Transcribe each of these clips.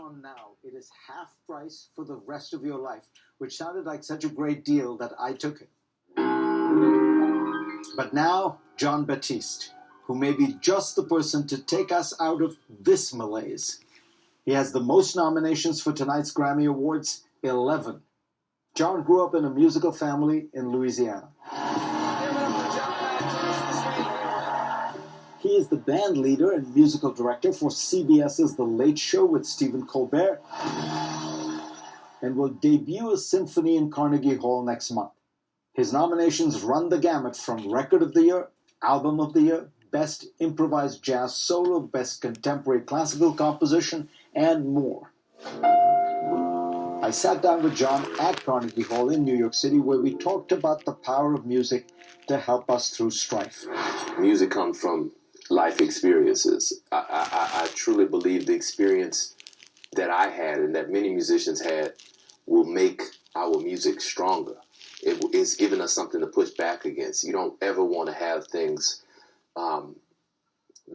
on now, it is half price for the rest of your life, which sounded like such a great deal that I took it. But now, Jon Batista, who may be just the person to take us out of this malaise. He has the most nominations for tonight's Grammy Awards, 11. Jon grew up in a musical family in Louisiana. He is the band leader and musical director for CBS's The Late Show with Stephen Colbert and will debut a symphony in Carnegie Hall next month. His nominations run the gamut from Record of the Year, Album of the Year, Best Improvised Jazz Solo, Best Contemporary Classical Composition, and more. I sat down with Jon at Carnegie Hall in New York City where we talked about the power of music to help us through strife. Music comes from life experiences. I truly believe the experience that I had and that many musicians had will make our music stronger. It's given us something to push back against. You don't ever want to have things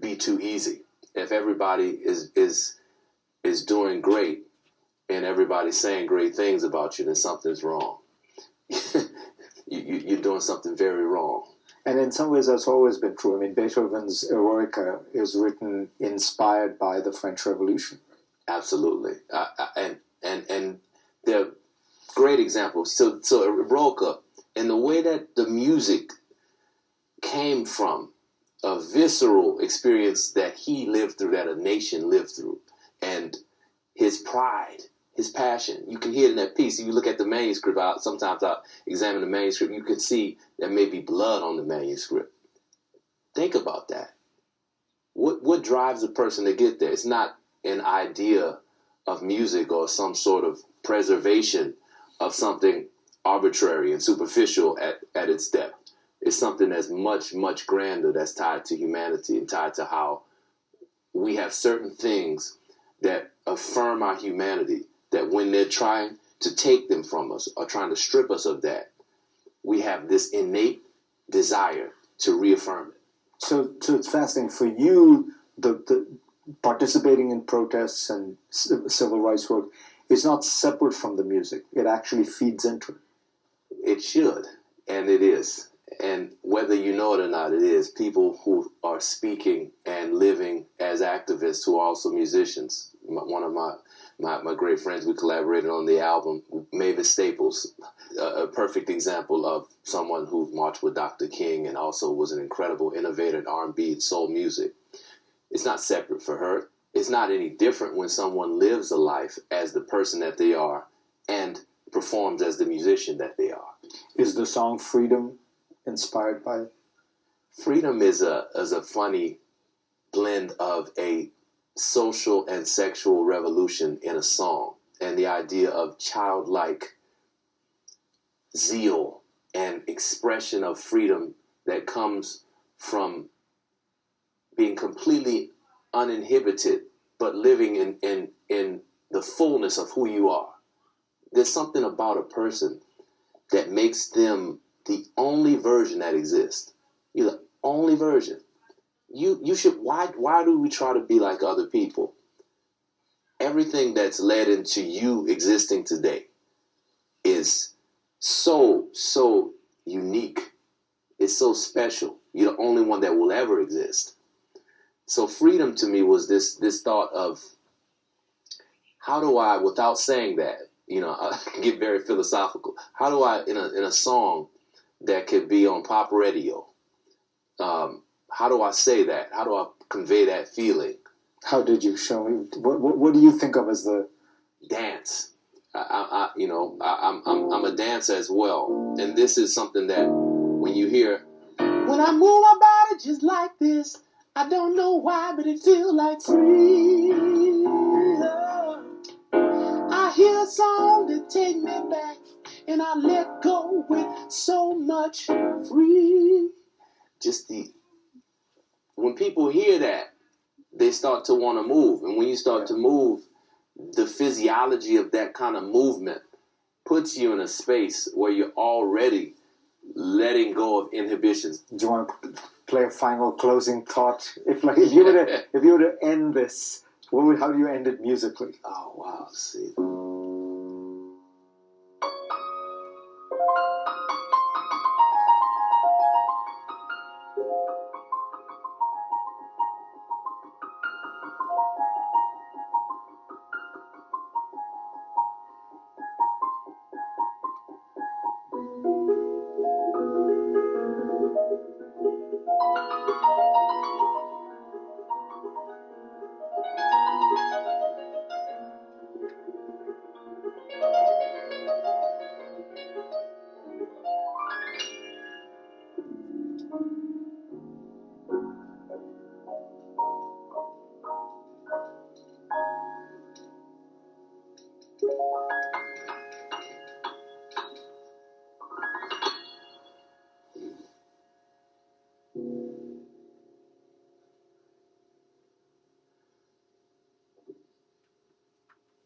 be too easy. If everybody is doing great and everybody's saying great things about you, then something's wrong. You're doing something very wrong. And in some ways, that's always been true. I mean, Beethoven's Eroica is written inspired by the French Revolution. Absolutely. And they're great examples. So Eroica, and the way that the music came from a visceral experience that he lived through, that a nation lived through, and his pride, his passion. You can hear it in that piece. If you look at the manuscript, sometimes I examine the manuscript, you can see there may be blood on the manuscript. Think about that. What drives a person to get there? It's not an idea of music or some sort of preservation of something arbitrary and superficial at its depth. It's something that's much, much grander, that's tied to humanity and tied to how we have certain things that affirm our humanity, that when they're trying to take them from us or trying to strip us of that, we have this innate desire to reaffirm it. So it's fascinating. For you, the participating in protests and civil rights work is not separate from the music. It actually feeds into it. It should, and it is. And whether you know it or not, it is. People who are speaking and living as activists who are also musicians. One of my great friends, we collaborated on the album, Mavis Staples, a perfect example of someone who marched with Dr. King and also was an incredible innovator in R&B and soul music. It's not separate for her. It's not any different when someone lives a life as the person that they are and performs as the musician that they are. Is the song Freedom inspired by it? Freedom is a funny blend of a social and sexual revolution in a song, and the idea of childlike zeal and expression of freedom that comes from being completely uninhibited but living in the fullness of who you are. There's something about a person that makes them the only version that exists. You're the only version. You should. Why do we try to be like other people? Everything that's led into you existing today is so unique. It's so special. You're the only one that will ever exist. So freedom to me was this thought of how do I, without saying that, I get very philosophical. How do I, in a song that could be on pop radio, how do I say that? How do I convey that feeling? How did you show me? What do you think of as the dance? I'm a dancer as well, and this is something that when you hear, when I move my body just like this, I don't know why, but it feels like freedom. I hear a song that take me back, and I let go with so much free. When people hear that, they start to want to move. And when you start to move, the physiology of that kind of movement puts you in a space where you're already letting go of inhibitions. Do you want to play a final closing thought? If you were to end this, How do you end it musically? Oh, wow. Let's see.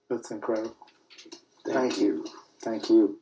That's incredible. Thank you. Thank you.